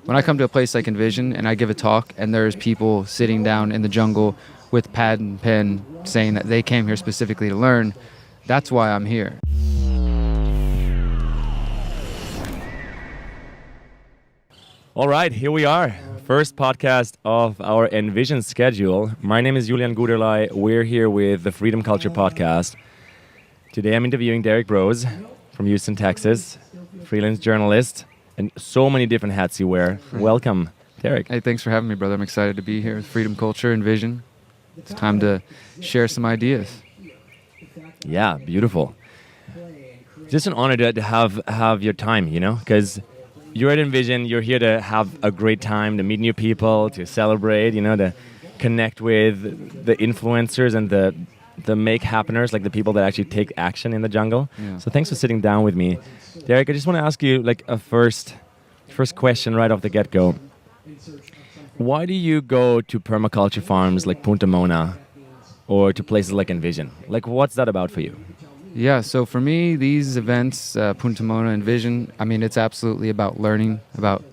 when I come to a place like Envision and I give a talk and there's people sitting down in the jungle with pad and pen saying that they came here specifically to learn, that's why I'm here. All right, here we are. First podcast of our Envision schedule. My name is Julian Guderlei. We're here with the Freedom Culture Podcast. Today I'm interviewing Derrick Broze from Houston, Texas, freelance journalist, and so many different hats you wear. Welcome, Derrick. Hey, thanks for having me, brother. I'm excited to be here with Freedom Culture, Envision. It's time to share some ideas. Yeah, beautiful. Just an honor to have your time, because you're at Envision, you're here to have a great time, to meet new people, to celebrate, to connect with the influencers and the make happeners, like the people that actually take action in the jungle. Yeah. So thanks for sitting down with me. Derrick, I just want to ask you like a first question right off the get-go. Why do you go to permaculture farms like Punta Mona or to places like Envision? Like, what's that about for you? Yeah, so for me, these events, Punta Mona, Envision, it's absolutely about learning, about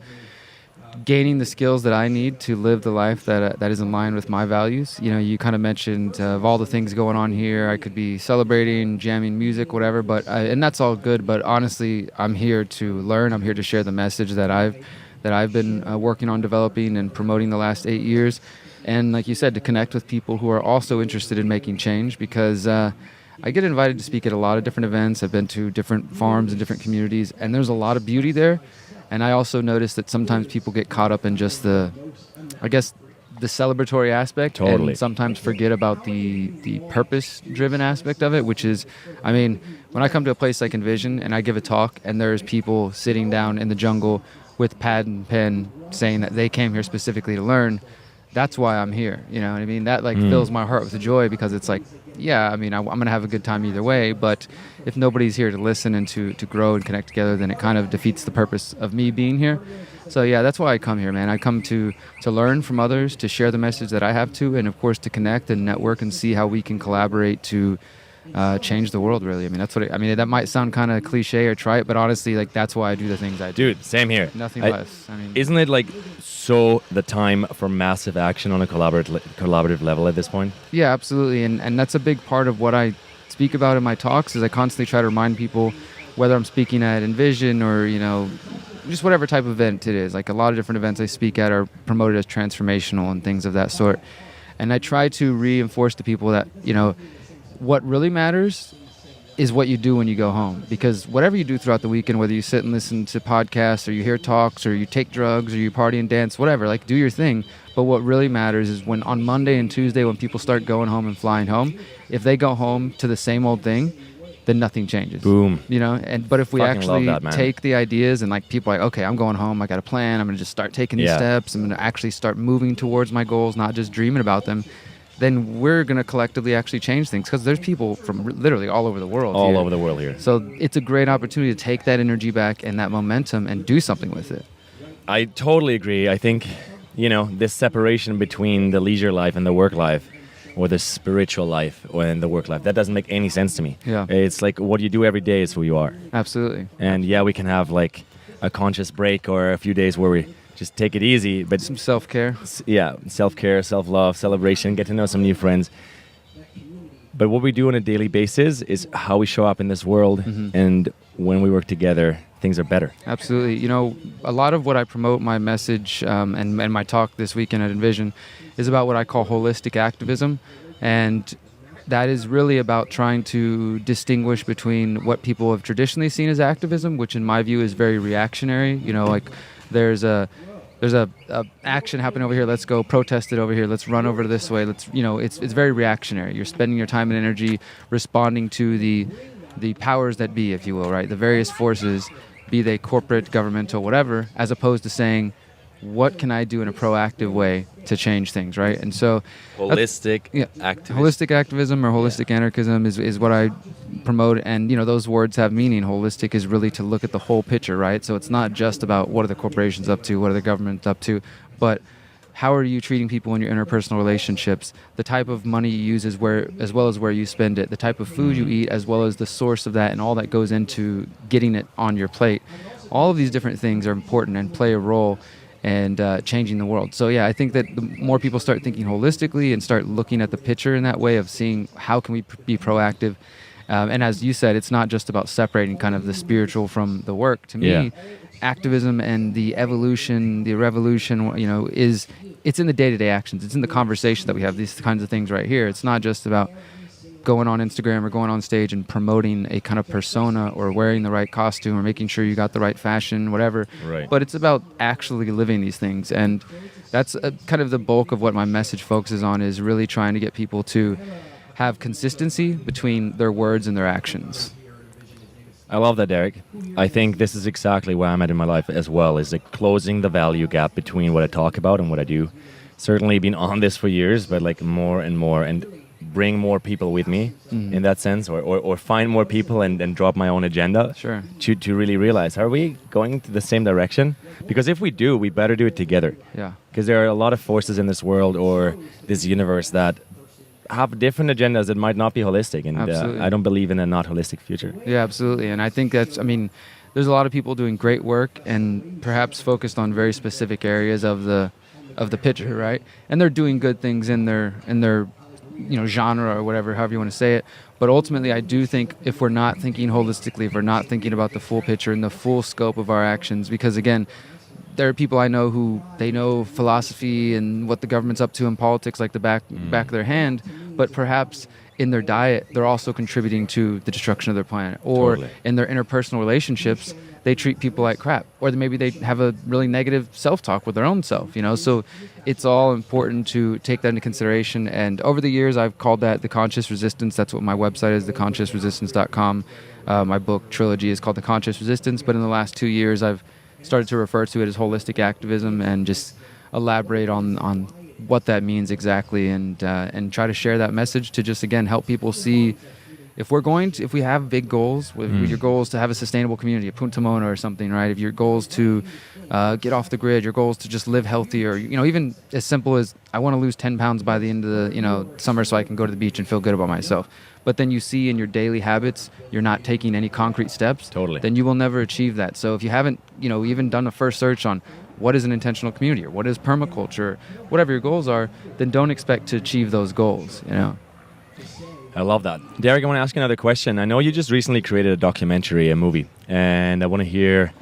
gaining the skills that I need to live the life that is in line with my values. You kind of mentioned of all the things going on here, I could be celebrating, jamming music, whatever, and that's all good, but honestly, I'm here to learn. I'm here to share the message that I've been working on developing and promoting the last 8 years. And like you said, to connect with people who are also interested in making change, because I get invited to speak at a lot of different events. I've been to different farms and different communities, and there's a lot of beauty there. And I also notice that sometimes people get caught up in just the celebratory aspect. Totally. And sometimes forget about the purpose-driven aspect of it, which is, when I come to a place like Envision and I give a talk and there's people sitting down in the jungle with pad and pen saying that they came here specifically to learn, that's why I'm here. You know what I mean? That fills my heart with joy, because it's like, yeah, I'm going to have a good time either way, but if nobody's here to listen and to grow and connect together, then it kind of defeats the purpose of me being here. So yeah, that's why I come here, man. I come to learn from others, to share the message that I have to, and of course to connect and network and see how we can collaborate to change the world, really. That's what that might sound kind of cliche or trite, but honestly, that's why I do the things I do. Dude, same here. Nothing less. Isn't it so the time for massive action on a collaborative level at this point? Yeah, absolutely. And that's a big part of what I speak about in my talks, is I constantly try to remind people, whether I'm speaking at Envision or, just whatever type of event it is. Like a lot of different events I speak at are promoted as transformational and things of that sort. And I try to reinforce to people that, what really matters is what you do when you go home. Because whatever you do throughout the weekend, whether you sit and listen to podcasts or you hear talks or you take drugs or you party and dance, whatever, do your thing. But what really matters is when on Monday and Tuesday, when people start going home and flying home, if they go home to the same old thing, then nothing changes. Boom. But if we actually that, take the ideas and people are like, okay, I'm going home, I got a plan, I'm going to just start taking these steps, I'm going to actually start moving towards my goals, not just dreaming about them, then we're going to collectively actually change things, because there's people from literally all over the world here. So it's a great opportunity to take that energy back and that momentum and do something with it. I totally agree. I think, this separation between the leisure life and the work life, or the spiritual life and the work life, that doesn't make any sense to me. Yeah. It's like what you do every day is who you are. Absolutely. And yeah, we can have a conscious break or a few days where we just take it easy, but some self-care. Yeah, self-care, self-love, celebration, get to know some new friends. But what we do on a daily basis is how we show up in this world, and when we work together, things are better. Absolutely. A lot of what I promote, my message and my talk this weekend at Envision, is about what I call holistic activism, and that is really about trying to distinguish between what people have traditionally seen as activism, which in my view is very reactionary. There's a action happening over here, let's go protest it over here, let's run over this way, it's very reactionary. You're spending your time and energy responding to the powers that be, if you will, right? The various forces, be they corporate, governmental, whatever, as opposed to saying, what can I do in a proactive way to change things, right? And so holistic activism. Holistic activism or holistic anarchism is what I promote, and those words have meaning. Holistic is really to look at the whole picture, right? So it's not just about what are the corporations up to, what are the governments up to, but how are you treating people in your interpersonal relationships, the type of money you use as well as where you spend it, the type of food you eat as well as the source of that and all that goes into getting it on your plate. All of these different things are important and play a role. and changing the world. So yeah, I think that the more people start thinking holistically and start looking at the picture in that way of seeing how can we be proactive. And as you said, it's not just about separating kind of the spiritual from the work. To me, activism and the evolution, the revolution, it's in the day-to-day actions. It's in the conversation that we have, these kinds of things right here. It's not just about going on Instagram or going on stage and promoting a kind of persona or wearing the right costume or making sure you got the right fashion, whatever. Right. But it's about actually living these things. And that's kind of the bulk of what my message focuses on, is really trying to get people to have consistency between their words and their actions. I love that, Derrick. I think this is exactly where I'm at in my life as well, is like closing the value gap between what I talk about and what I do. Certainly been on this for years, but like more and more, and bring more people with me in that sense, or find more people and drop my own agenda to really realize, are we going to the same direction? Because if we do, we better do it together. Yeah. Because there are a lot of forces in this world or this universe that have different agendas that might not be holistic, and I don't believe in a not holistic future. Yeah, absolutely. And I think there's a lot of people doing great work and perhaps focused on very specific areas of the picture, right? And they're doing good things in their genre or whatever, however you want to say it. But ultimately, I do think if we're not thinking holistically, if we're not thinking about the full picture and the full scope of our actions, because again, there are people I know who they know philosophy and what the government's up to in politics like the back of their hand, but perhaps in their diet, they're also contributing to the destruction of their planet. Or in their interpersonal relationships, they treat people like crap. Or maybe they have a really negative self-talk with their own self, So it's all important to take that into consideration. And over the years, I've called that the conscious resistance. That's what my website is, theconsciousresistance.com. My book trilogy is called The Conscious Resistance. But in the last 2 years, I've started to refer to it as holistic activism and just elaborate on what that means exactly, and try to share that message to just, again, help people see if we have big goals, with your goal is to have a sustainable community, a Punta Mona or something, right? If your goal is to get off the grid, your goal is to just live healthy, or even as simple as I want to lose 10 pounds by the end of the summer so I can go to the beach and feel good about myself. But then you see in your daily habits you're not taking any concrete steps. Totally. Then you will never achieve that. So if you haven't even done a first search on what is an intentional community or what is permaculture, whatever your goals are, then don't expect to achieve those goals. I love that. Derrick, I want to ask you another question. I know you just recently created a documentary, a movie, and I want to hear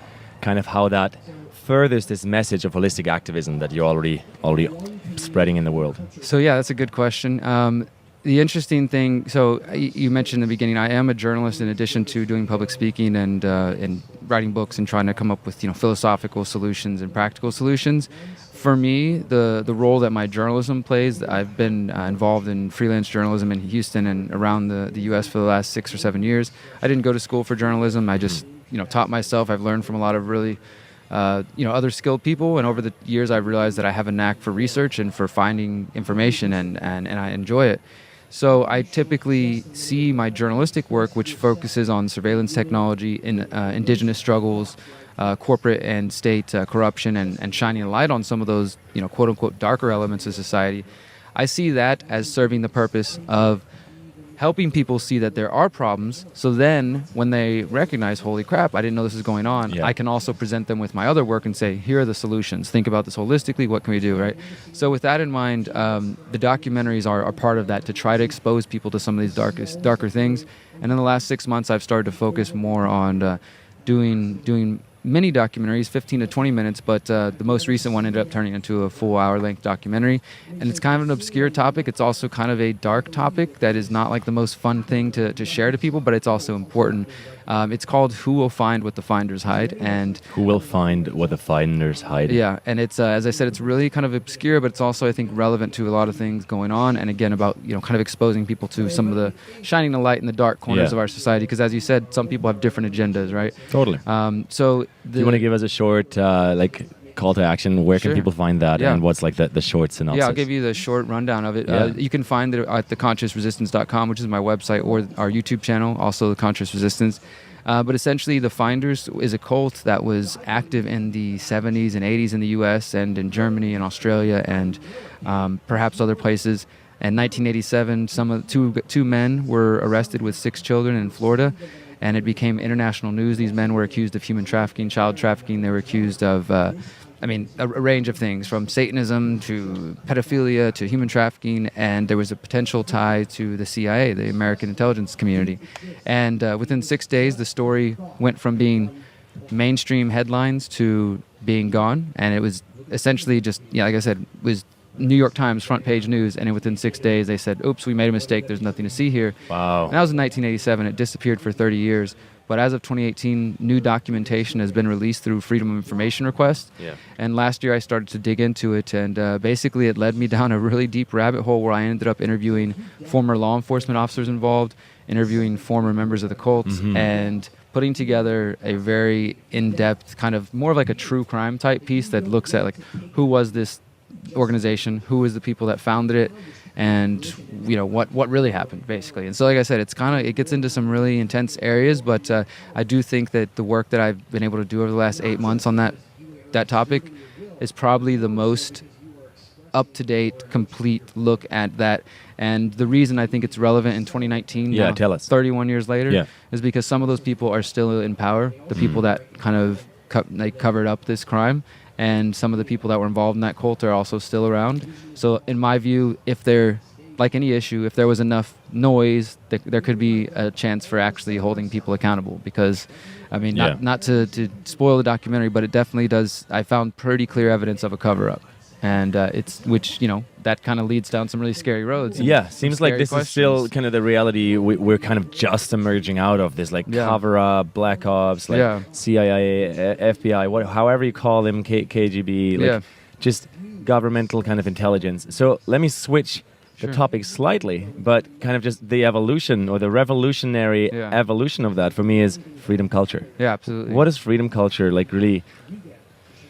kind of how that furthers this message of holistic activism that you're already spreading in the world. So yeah, that's a good question. The interesting thing, so you mentioned in the beginning, I am a journalist in addition to doing public speaking and writing books and trying to come up with philosophical solutions and practical solutions. For me, the role that my journalism plays, I've been involved in freelance journalism in Houston and around the U.S. for the last 6 or 7 years. I didn't go to school for journalism. I just taught myself. I've learned from a lot of really other skilled people, and over the years I've realized that I have a knack for research and for finding information, and I enjoy it. So I typically see my journalistic work, which focuses on surveillance technology, in indigenous struggles, corporate and state corruption, and shining a light on some of those, quote unquote, darker elements of society. I see that as serving the purpose of helping people see that there are problems, so then when they recognize, holy crap, I didn't know this was going on, I can also present them with my other work and say, here are the solutions. Think about this holistically. What can we do, right? So with that in mind, the documentaries are part of that, to try to expose people to some of these darker things. And in the last 6 months, I've started to focus more on doing mini documentaries, 15 to 20 minutes, but the most recent one ended up turning into a full hour-length documentary. And it's kind of an obscure topic. It's also kind of a dark topic that is not like the most fun thing to share to people, but it's also important. It's called Who Will Find What the Finders Hide. And Who Will Find What the Finders Hide. Yeah, and it's, as I said, it's really kind of obscure, but it's also, I think, relevant to a lot of things going on. And again, about, kind of exposing people to some of the, shining the light in the dark corners of our society. Because as you said, some people have different agendas, right? Totally. Do you want to give us a short, call to action? Where can people find that, and what's the short synopsis? Yeah, I'll give you the short rundown of it. You can find it at theconsciousresistance.com, which is my website, or our YouTube channel, also The Conscious Resistance. But essentially, the Finders is a cult that was active in the 70s and 80s in the U.S. and in Germany and Australia and perhaps other places. In 1987, two men were arrested with 6 children in Florida, and it became international news. These men were accused of human trafficking, child trafficking. They were accused of I mean, a range of things from Satanism to pedophilia to human trafficking, and there was a potential tie to the CIA, the American intelligence community. And within 6 days, the story went from being mainstream headlines to being gone, and it was essentially just, like I said, was New York Times front page news, and within 6 days they said, oops, we made a mistake, there's nothing to see here. Wow. And that was in 1987. It disappeared for 30 years. But as of 2018, new documentation has been released through Freedom of Information requests. Yeah. And last year I started to dig into it, and basically it led me down a really deep rabbit hole where I ended up interviewing former law enforcement officers involved, interviewing former members of the cults, and putting together a very in-depth kind of more of like a true crime type piece that looks at like who was this organization, who was the people that founded it, and what really happened basically. And so like I said, it gets into some really intense areas, but I do think that the work that I've been able to do over the last 8 months on that topic is probably the most up-to-date, complete look at that. And the reason I think it's relevant in 2019, now, tell us. 31 years later, Yeah. is because some of those people are still in power, the people that kind of covered up this crime, and some of the people that were involved in that cult are also still around. So in my view, if there, like any issue, if there was enough noise, there could be a chance for actually holding people accountable. Because, I mean, not to spoil the documentary, but it definitely does. I found pretty clear evidence of a cover-up. And that kind of leads down some really scary roads. Yeah, seems like this is still kind of the reality we're kind of just emerging out of, this cover-up, black ops, CIA, FBI, however you call them, KGB, just governmental kind of intelligence. So let me switch the topic slightly, but kind of just the evolution or the revolutionary evolution of that for me is freedom culture. Yeah, absolutely. What does freedom culture really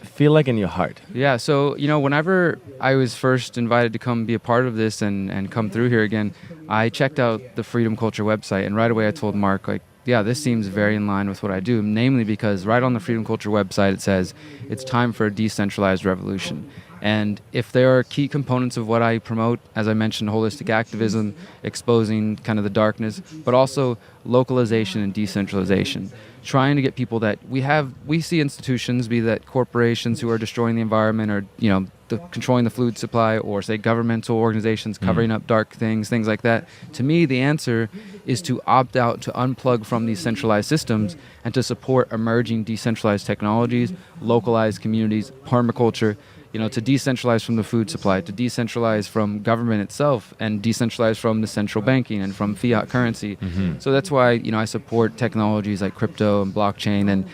feel like in your heart? Yeah, so whenever I was first invited to come be a part of this and come through here again, I checked out the Freedom Culture website, and right away I told Mark, this seems very in line with what I do, namely because right on the Freedom Culture website it says it's time for a decentralized revolution. And if there are key components of what I promote, as I mentioned, holistic activism, exposing kind of the darkness, but also localization and decentralization, trying to get people that we see institutions, be that corporations who are destroying the environment or, controlling the food supply, or say governmental organizations covering up dark things like that. To me, the answer is to opt out, to unplug from these centralized systems and to support emerging decentralized technologies, localized communities, permaculture, to decentralize from the food supply, to decentralize from government itself, and decentralize from the central banking and from fiat currency. So that's why, I support technologies like crypto and blockchain and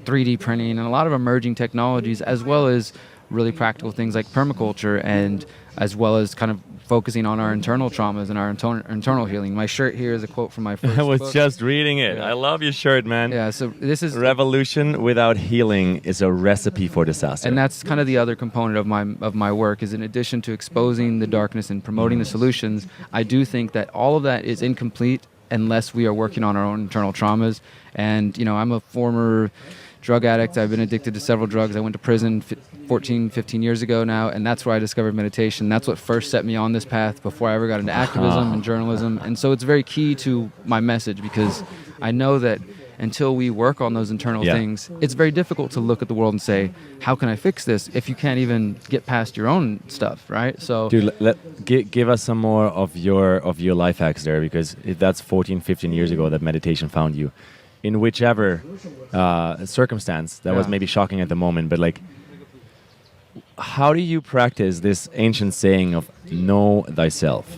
3D printing and a lot of emerging technologies, as well as really practical things like permaculture, and as well as kind of focusing on our internal traumas and our internal healing. My shirt here is a quote from my first I was book. just reading it. I love your shirt, man. Yeah, so this is... Revolution without healing is a recipe for disaster. And that's kind of the other component of my work, is in addition to exposing the darkness and promoting the solutions, I do think that all of that is incomplete unless we are working on our own internal traumas. And, I'm a former drug addict. I've been addicted to several drugs. I went to prison 14, 15 years ago now, and that's where I discovered meditation. That's what first set me on this path before I ever got into activism and journalism. And so it's very key to my message, because I know that until we work on those internal things, it's very difficult to look at the world and say, how can I fix this, if you can't even get past your own stuff, right? So, dude, give us some more of your life hacks there, because if that's 14, 15 years ago that meditation found you, in whichever circumstance that was maybe shocking at the moment, but how do you practice this ancient saying of know thyself?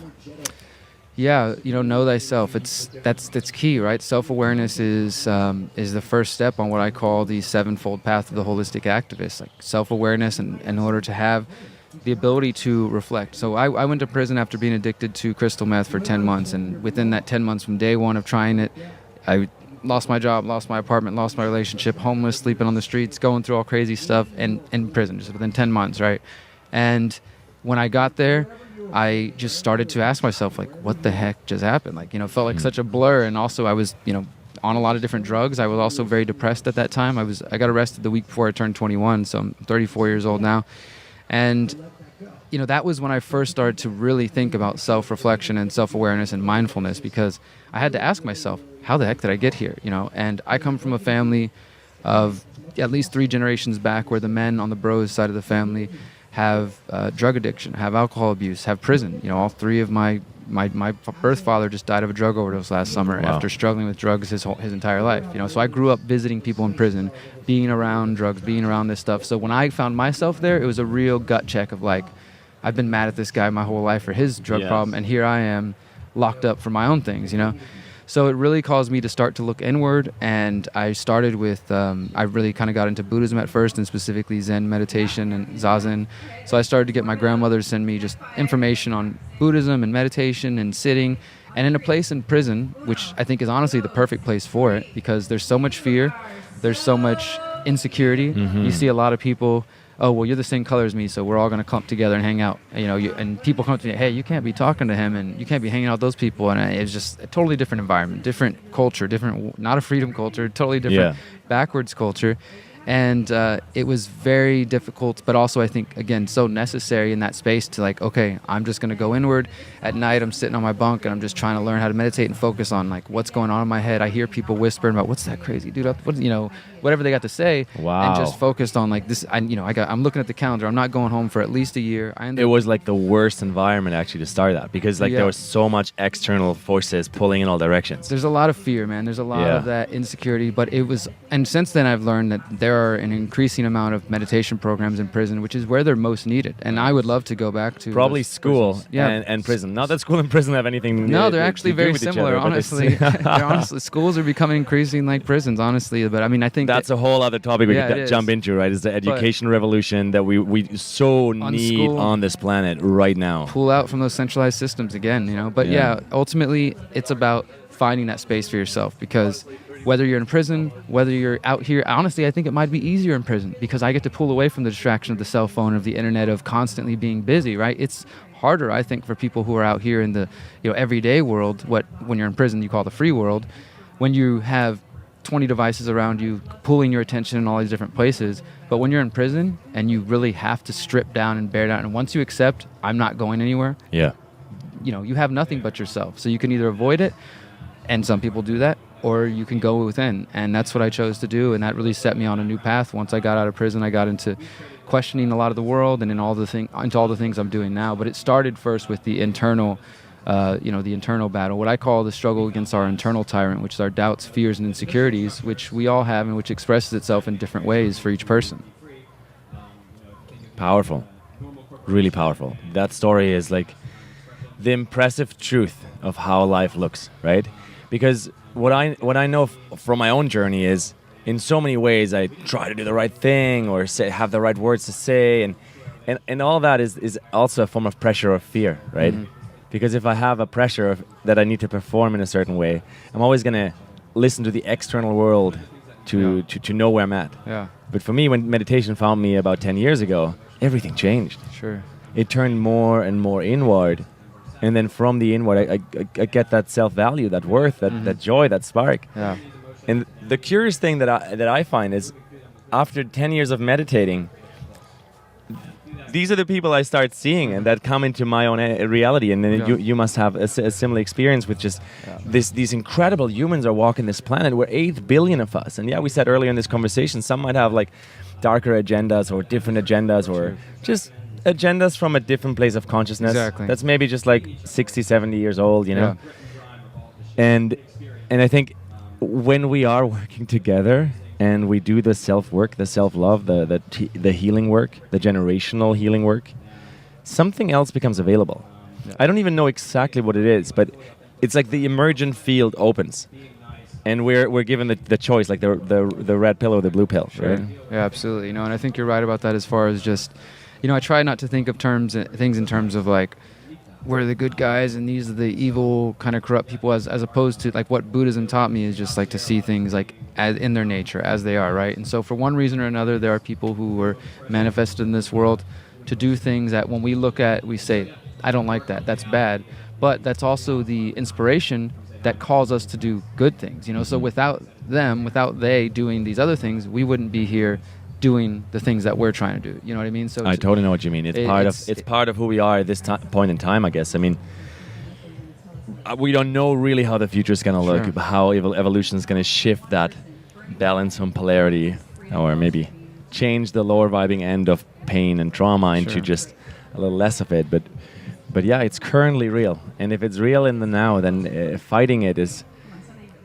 Yeah, know thyself. That's key, right? Self-awareness is the first step on what I call the sevenfold path of the holistic activist. Like self-awareness, and in order to have the ability to reflect. So I went to prison after being addicted to crystal meth for 10 months, and within that 10 months from day one of trying it, I lost my job, lost my apartment, lost my relationship, homeless, sleeping on the streets, going through all crazy stuff, and in prison just within 10 months, right? And when I got there, I just started to ask myself, what the heck just happened? It felt like such a blur. And also I was, on a lot of different drugs. I was also very depressed at that time. I got arrested the week before I turned 21, so I'm 34 years old now. And that was when I first started to really think about self-reflection and self-awareness and mindfulness, because I had to ask myself, how the heck did I get here? And I come from a family of at least 3 generations back, where the men on the Broze side of the family have drug addiction, have alcohol abuse, have prison. You know, all 3 of my birth father just died of a drug overdose last summer after struggling with drugs his entire life. You know, so I grew up visiting people in prison, being around drugs, being around this stuff. So when I found myself there, it was a real gut check of like, I've been mad at this guy my whole life for his drug problem, and here I am locked up for my own things, you know? So it really caused me to start to look inward, and I started with, I really kind of got into Buddhism at first, and specifically Zen meditation and Zazen. So I started to get my grandmother to send me just information on Buddhism and meditation and sitting, and in a place in prison, which I think is honestly the perfect place for it, because there's so much fear, there's so much insecurity. You see a lot of people, oh, well, you're the same color as me, so we're all going to clump together and hang out. You know, and people come to me, hey, you can't be talking to him, and you can't be hanging out with those people. And it's just a totally different environment, different culture, not a freedom culture, totally different backwards culture. And it was very difficult, but also I think, again, so necessary in that space to like, okay, I'm just going to go inward. At night, I'm sitting on my bunk, and I'm just trying to learn how to meditate and focus on like what's going on in my head. I hear people whispering about, what's that crazy dude up? What, you know, whatever they got to say. Wow. And just focused on like this. I'm looking at the calendar. I'm not going home for at least a year. It was like the worst environment actually to start that, because like there was so much external forces pulling in all directions. There's a lot of fear, man. There's a lot of that insecurity, but it was, and since then I've learned that there are an increasing amount of meditation programs in prison, which is where they're most needed. And I would love to go back to probably school prisons. and prison. Not that school and prison have anything. No, they're actually very similar. Other, honestly, schools are becoming increasing like prisons. Honestly, but I mean, I think that's a whole other topic we could jump into. Right, is the education revolution that we so need on this planet right now. Pull out from those centralized systems again, you know. But ultimately, it's about finding that space for yourself, because whether you're in prison, whether you're out here, honestly, I think it might be easier in prison, because I get to pull away from the distraction of the cell phone, of the internet, of constantly being busy, right? It's harder, I think, for people who are out here in the everyday world, what when you're in prison you call the free world, when you have 20 devices around you pulling your attention in all these different places. But when you're in prison and you really have to strip down and bear down, and once you accept, I'm not going anywhere, you have nothing but yourself. So you can either avoid it, and some people do that, or you can go within. And that's what I chose to do, and that really set me on a new path. Once I got out of prison, I got into questioning a lot of the world and into all the things I'm doing now. But it started first with the internal the internal battle, what I call the struggle against our internal tyrant, which is our doubts, fears, and insecurities, which we all have and which expresses itself in different ways for each person. Powerful. Really powerful. That story is like the impressive truth of how life looks, right? Because what I know from my own journey is, in so many ways, I try to do the right thing or have the right words to say, and all that is also a form of pressure or fear, right? Mm-hmm. Because if I have a pressure that I need to perform in a certain way, I'm always going to listen to the external world to know where I'm at. Yeah. But for me, when meditation found me about 10 years ago, everything changed. Sure. It turned more and more inward. And then from the inward, I get that self-value, that worth, that joy, that spark. Yeah. And the curious thing that I find is, after 10 years of meditating, these are the people I start seeing and that come into my own reality. And then you must have a similar experience with just these incredible humans are walking this planet. We're 8 billion of us. And we said earlier in this conversation, some might have like darker agendas or different agendas or just agendas from a different place of consciousness. Exactly. That's maybe just like 60, 70 years old, you know? Yeah. And I think when we are working together, and we do the self-work, the self-love, the healing work, the generational healing work, something else becomes available. Yeah. I don't even know exactly what it is, but it's like the emergent field opens. And we're given the choice, like the red pill or the blue pill. Sure. Right? Yeah, absolutely. And I think you're right about that as far as just, I try not to think of things in terms of like, we're the good guys and these are the evil kind of corrupt people, as opposed to like what Buddhism taught me is just like to see things like as in their nature as they are, right? And so for one reason or another, there are people who were manifested in this world to do things that when we look at, we say, I don't like that, that's bad. But that's also the inspiration that calls us to do good things, So without they doing these other things, we wouldn't be here doing the things that we're trying to do. You know what I mean? So I totally know what you mean. It's part of who we are at this point in time, I guess. I mean, we don't know really how the future is going to look, how evolution is going to shift that balance some polarity, or maybe change the lower vibing end of pain and trauma into just a little less of it. But yeah, it's currently real, and if it's real in the now, then fighting it is,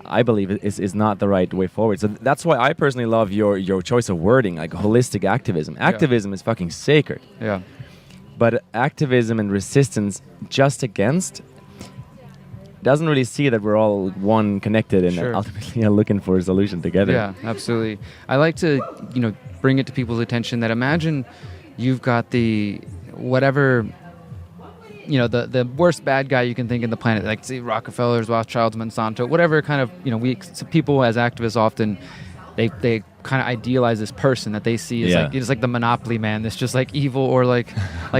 I believe, is not the right way forward. So that's why I personally love your choice of wording, like holistic activism. Activism is fucking sacred. Yeah. But activism and resistance just against doesn't really see that we're all one, connected, and ultimately are looking for a solution together. Yeah, absolutely. I like to, bring it to people's attention that imagine you've got the whatever, the worst bad guy you can think in the planet, like say Rockefellers, Rothschilds, Monsanto, whatever kind of, people as activists often, they kind of idealize this person that they see as like the Monopoly man, this just like evil, or like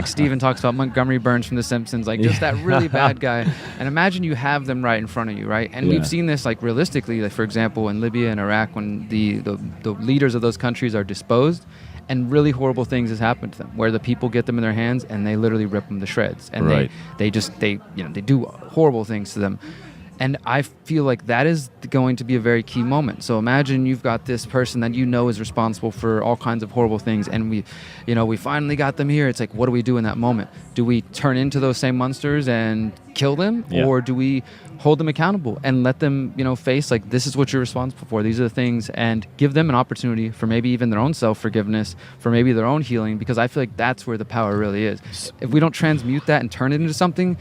Steven talks about Montgomery Burns from The Simpsons, like just that really bad guy. And imagine you have them right in front of you, right? And we've seen this like realistically, like for example in Libya and Iraq, when the leaders of those countries are disposed, and really horrible things has happened to them, where the people get them in their hands and they literally rip them to shreds, and they do horrible things to them. And I feel like that is going to be a very key moment. So imagine you've got this person that is responsible for all kinds of horrible things, and we finally got them here. It's like, what do we do in that moment? Do we turn into those same monsters and kill them, or do we hold them accountable and let them, face like, this is what you're responsible for. These are the things, and give them an opportunity for maybe even their own self-forgiveness, for maybe their own healing, because I feel like that's where the power really is. If we don't transmute that and turn it into something,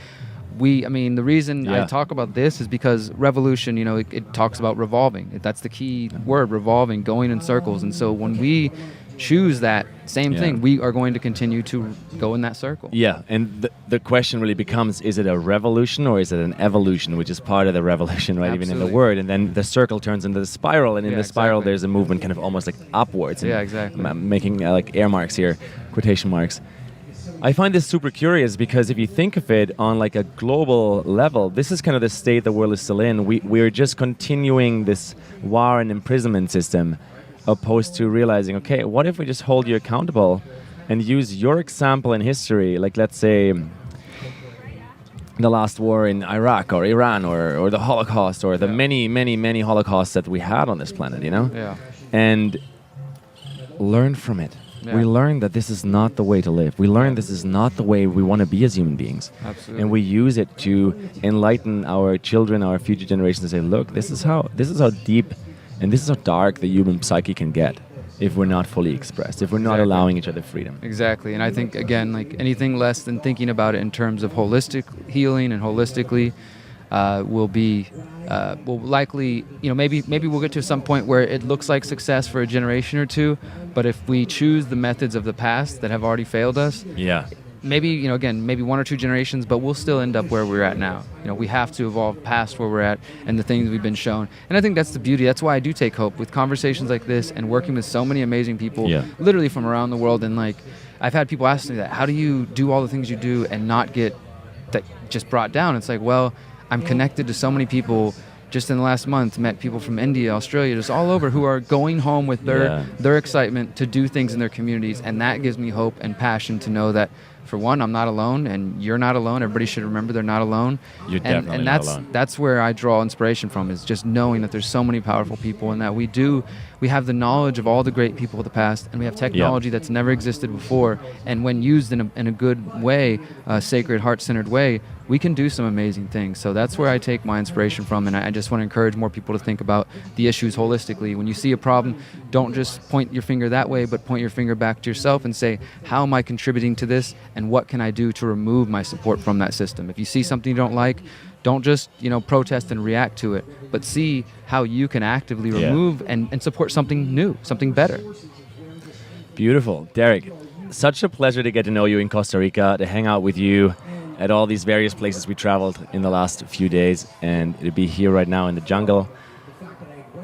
the reason I talk about this is because revolution, it talks about revolving. That's the key word, revolving, going in circles. And so when we choose that same thing, we are going to continue to go in that circle. Yeah, and the question really becomes, is it a revolution or is it an evolution, which is part of the revolution, right? Absolutely. Even in the word. And then the circle turns into the spiral, and in the spiral there's a movement kind of almost like upwards. Yeah, exactly. I'm making like air marks here, quotation marks. I find this super curious because if you think of it on like a global level, this is kind of the state the world is still in. We're just continuing this war and imprisonment system, opposed to realizing, okay, what if we just hold you accountable and use your example in history, like let's say the last war in Iraq or Iran or the Holocaust or the many, many, many Holocausts that we had on this planet, and learn from it. Yeah. We learn that this is not the way to live. We learn this is not the way we want to be as human beings. Absolutely. And we use it to enlighten our children, our future generations, and say, look, this is how deep and this is how dark the human psyche can get if we're not fully expressed, if we're not allowing each other freedom. Exactly. And I think, again, like anything less than thinking about it in terms of holistic healing and holistically will likely, maybe we'll get to some point where it looks like success for a generation or two, but if we choose the methods of the past that have already failed us, maybe, maybe one or two generations, but we'll still end up where we're at now. We have to evolve past where we're at and the things we've been shown. And I think that's the beauty. That's why I do take hope with conversations like this and working with so many amazing people, literally from around the world. And like, I've had people ask me that, how do you do all the things you do and not get that just brought down? It's like, well, I'm connected to so many people. Just in the last month, met people from India, Australia, just all over, who are going home with their excitement to do things in their communities. And that gives me hope and passion to know that, for one, I'm not alone, and you're not alone. Everybody should remember they're not alone. You're definitely and not alone. That's where I draw inspiration from, is just knowing that there's so many powerful people, and that we have the knowledge of all the great people of the past, and we have technology that's never existed before. And when used in a good way, a sacred, heart-centered way, we can do some amazing things. So that's where I take my inspiration from, and I just want to encourage more people to think about the issues holistically. When you see a problem, don't just point your finger that way, but point your finger back to yourself and say, how am I contributing to this, and what can I do to remove my support from that system? If you see something you don't like, don't just protest and react to it, but see how you can actively remove and support something new, something better. Beautiful. Derrick, such a pleasure to get to know you in Costa Rica, to hang out with you at all these various places we traveled in the last few days, and to be here right now in the jungle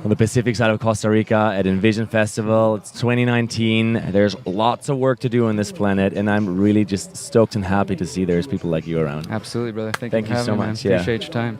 on the Pacific side of Costa Rica at Envision Festival. It's 2019. There's lots of work to do on this planet, and I'm really just stoked and happy to see there's people like you around. Absolutely, brother. Thank you so much. Appreciate your time.